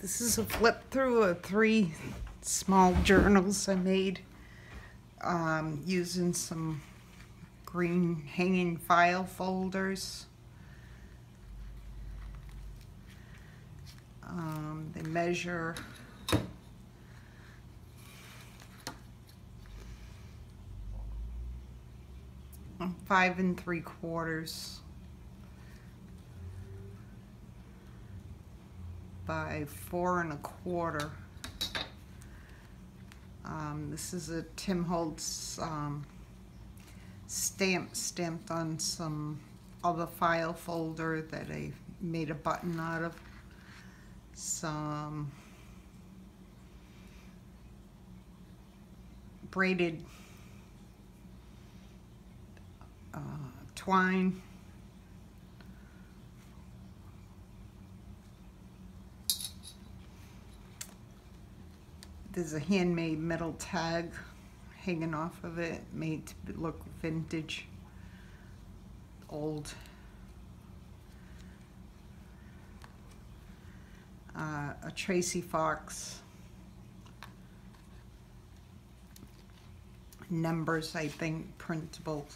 This is a flip through of 3 small journals I made using some green hanging file folders. They measure 5 3/4 by 4 1/4. This is a Tim Holtz stamp stamped on some other file folder that I made a button out of. Some braided twine. There's a handmade metal tag hanging off of it, made to look vintage, old. A Tracy Fox numbers, I think, printable.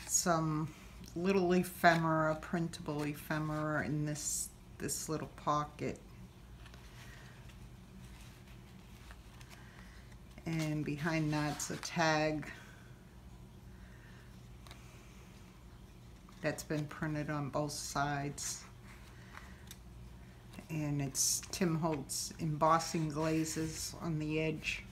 Some little ephemera, printable ephemera in this little pocket. And behind that's a tag that's been printed on both sides. And it's Tim Holtz embossing glazes on the edge.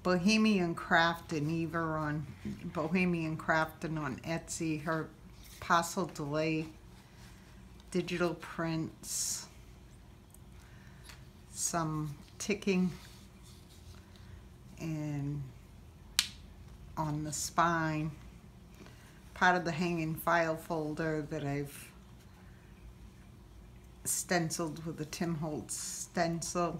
Bohemian Craftin', Eva on Bohemian Craftin' on Etsy. Her Parcel Delay digital prints. Some ticking and on the spine, part of the hanging file folder that I've stenciled with a Tim Holtz stencil.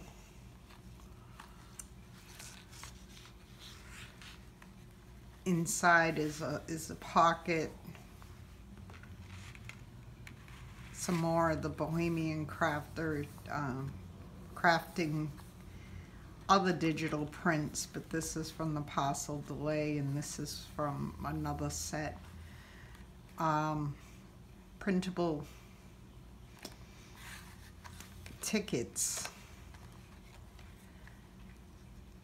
Inside is a pocket. Some more of the Bohemian crafting other digital prints, but this is from the Parcel Delay and this is from another set. Printable tickets,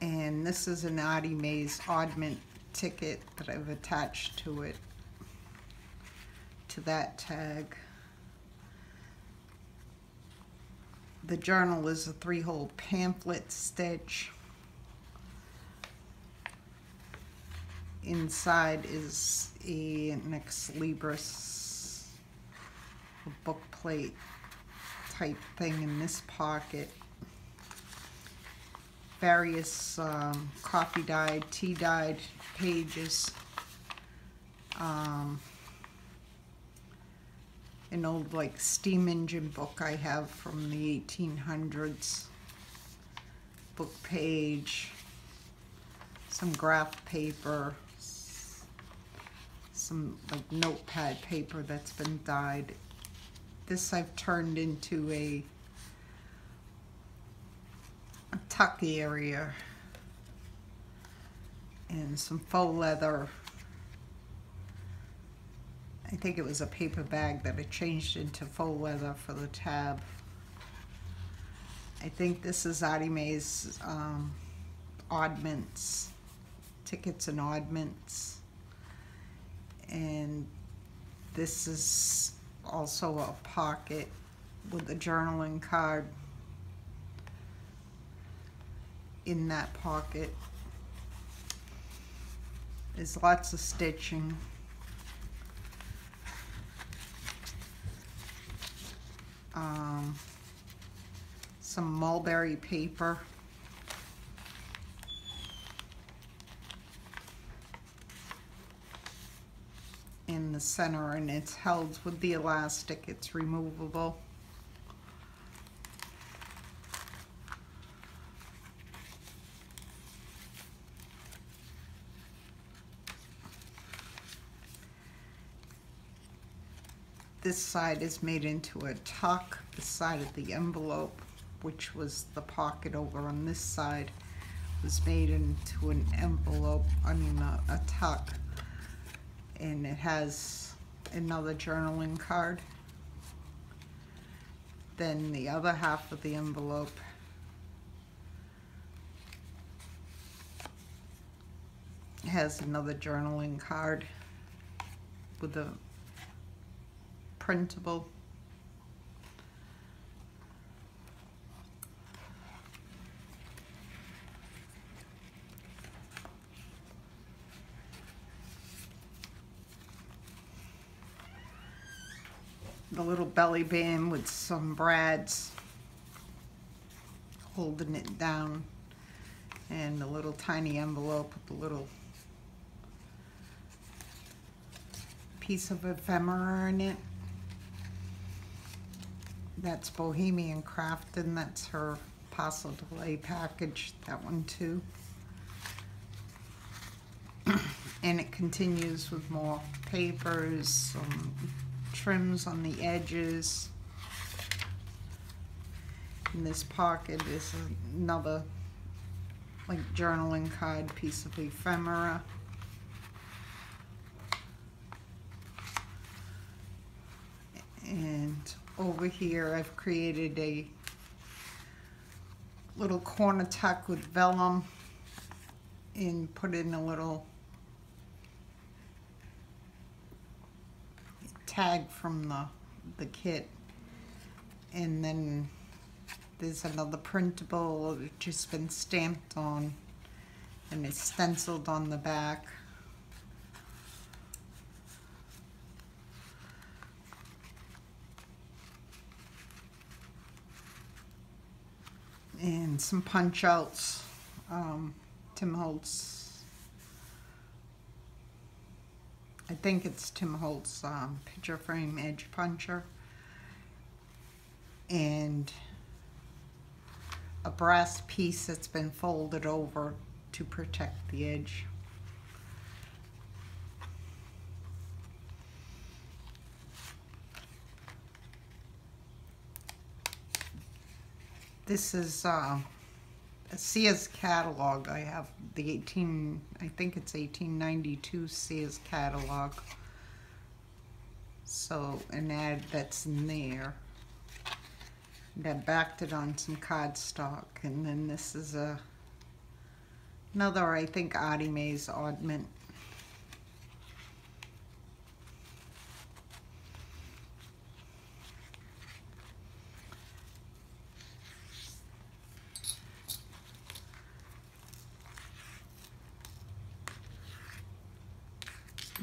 and this is an Artie Mays Oddment ticket that I've attached to it, to that tag. The journal is a 3-hole pamphlet stitch. Inside is an Ex Libris book plate type thing in this pocket. Various coffee dyed, tea dyed pages. An old like steam engine book I have from the 1800s. Book page. Some graph paper. Some like notepad paper that's been dyed. This I've turned into a tuck area. And some faux leather. I think it was a paper bag that I changed into faux leather for the tab. I think this is Artie Mays Oddments, Tickets and Oddments. And this is also a pocket with a journaling card in that pocket. There's lots of stitching. Some mulberry paper. In the center, and it's held with the elastic. It's removable. this side is made into a tuck. The side of the envelope, which was the pocket over on this side, was made into an envelope, I mean a tuck. And it has another journaling card. Then the other half of the envelope has another journaling card with a printable. The little belly band with some brads holding it down, and the little tiny envelope with the little piece of ephemera in it. That's Bohemian Crafting. That's her Paso Delay package, that one too. And it continues with more papers, some trims on the edges. In this pocket is another like journaling card piece of ephemera. And over here I've created a little corner tuck with vellum and put in a little tag from the kit. And then there's another printable that's just been stamped on and it's stenciled on the back. And some punch outs, Tim Holtz, I think it's Tim Holtz picture frame edge puncher, and a brass piece that's been folded over to protect the edge. This is a Sears catalog. I have the I think it's 1892 Sears catalog. So an ad that's in there. And I backed it on some cardstock, and then this is another, I think, Artie Mae's oddment.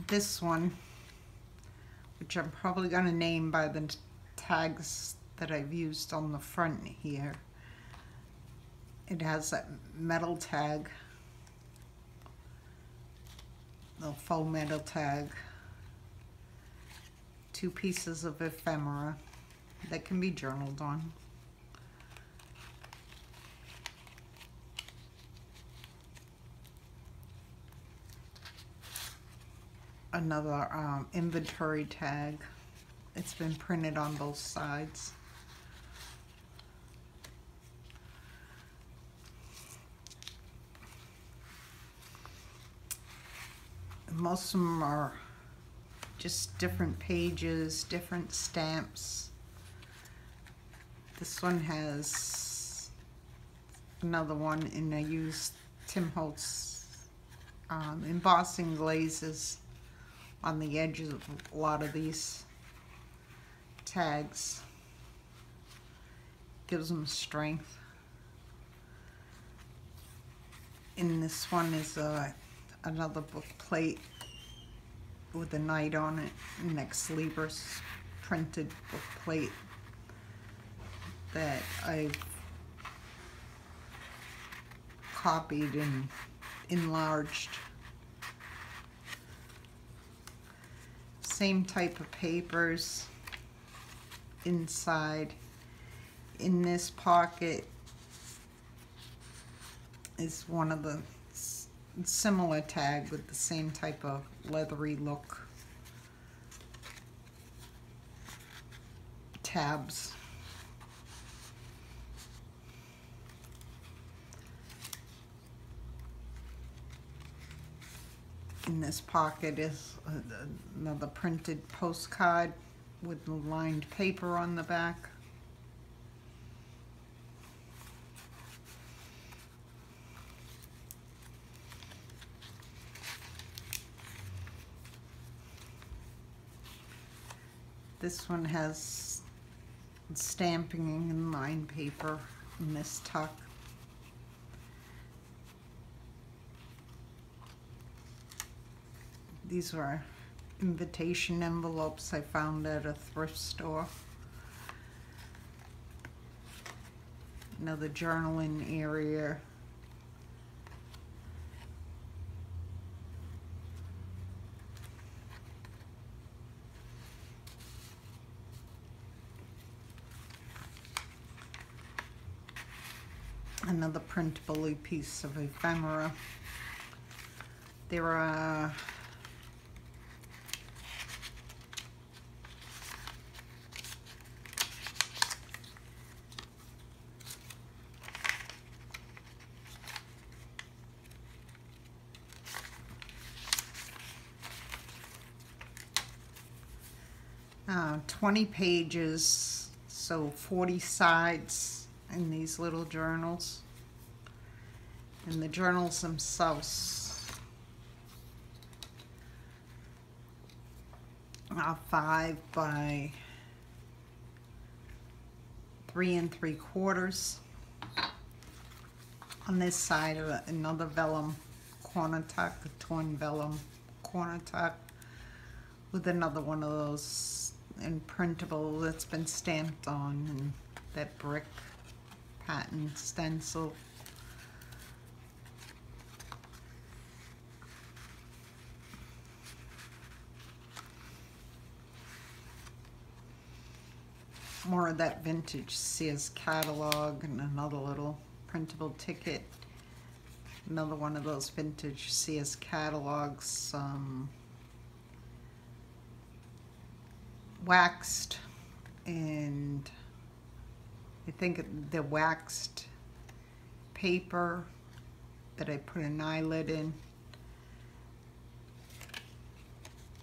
This one, which I'm probably going to name by the tags that I've used on the front here. It has that metal tag, the faux metal tag, 2 pieces of ephemera that can be journaled on. Another inventory tag. It's been printed on both sides. Most of them are just different pages, different stamps. This one has another one, and I used Tim Holtz embossing glazes on the edges of a lot of these tags. Gives them strength. And this one is another book plate with a knight on it, an Ex Libris printed book plate that I've copied and enlarged. Same type of papers inside. In this pocket is one of the similar tag with the same type of leathery look. tabs. In this pocket is another printed postcard with lined paper on the back. This one has stamping and lined paper in this tuck. These were invitation envelopes I found at a thrift store. Another journaling area. Another printable piece of ephemera. There are 20 pages, so 40 sides in these little journals. And the journals themselves are 5 by 3 3/4. On this side of another vellum corner tuck, a torn vellum corner tuck with another one of those in printable that's been stamped on, and that brick pattern stencil. More of that vintage Sears catalog, and another little printable ticket. Another one of those vintage Sears catalogs, waxed, and I think the waxed paper that I put an eyelid in,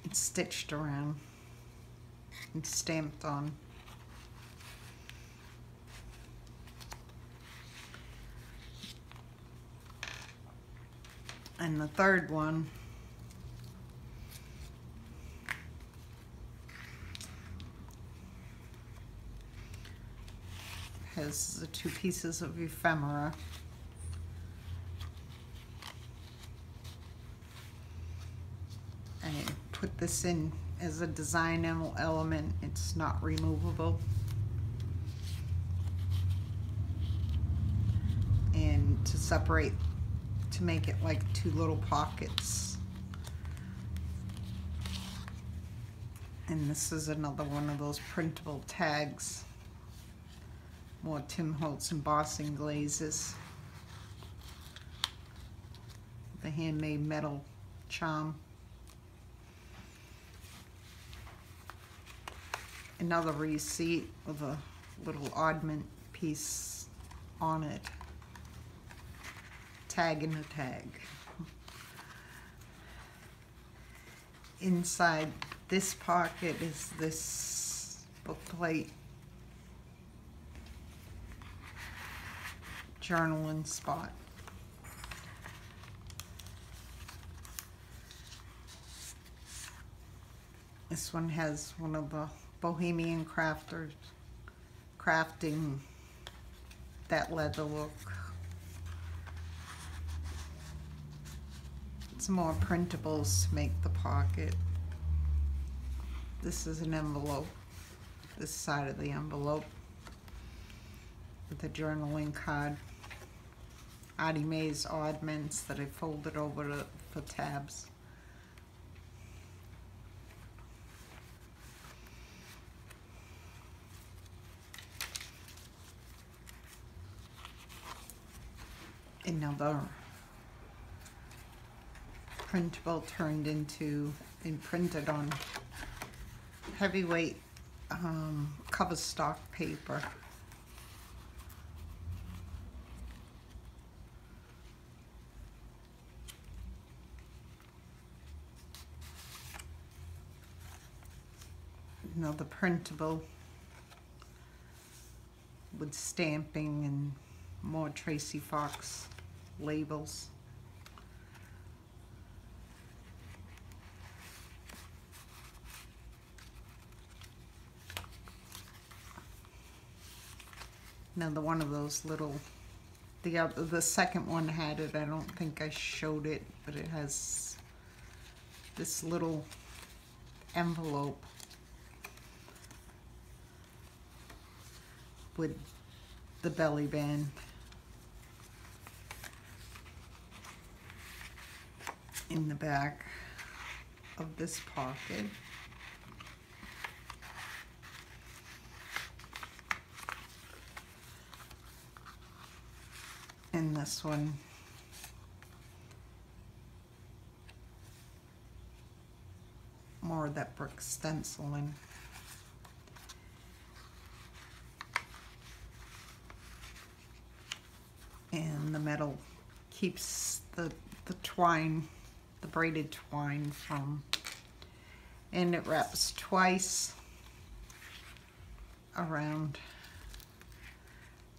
it's stitched around and stamped on. And the third one has the 2 pieces of ephemera. I put this in as a design element. It's not removable. And to separate, to make it like 2 little pockets. And this is another one of those printable tags. More Tim Holtz embossing glazes. The handmade metal charm. Another receipt with a little oddment piece on it. Tag in a tag. Inside this pocket is this bookplate journaling spot. This one has one of the Bohemian crafters crafting that leather look. Some more printables to make the pocket. This is an envelope, this side of the envelope with a journaling card. Audie Mae's oddments that I folded over for tabs. Another printable turned into and printed on heavyweight cover stock paper. Another printable with stamping and more Tracy Fox labels. Another one of those little, the second one had it, I don't think I showed it, but it has this little envelope with the belly band in the back of this pocket. And this one more of that brick stenciling. And the metal keeps the twine, the braided twine from, and it wraps twice around,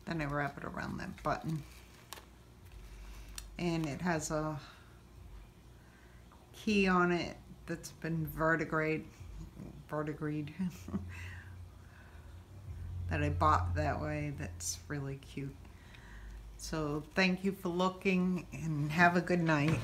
then I wrap it around that button. And it has a key on it that's been verdigreed that I bought that way. That's really cute. So thank you for looking and have a good night.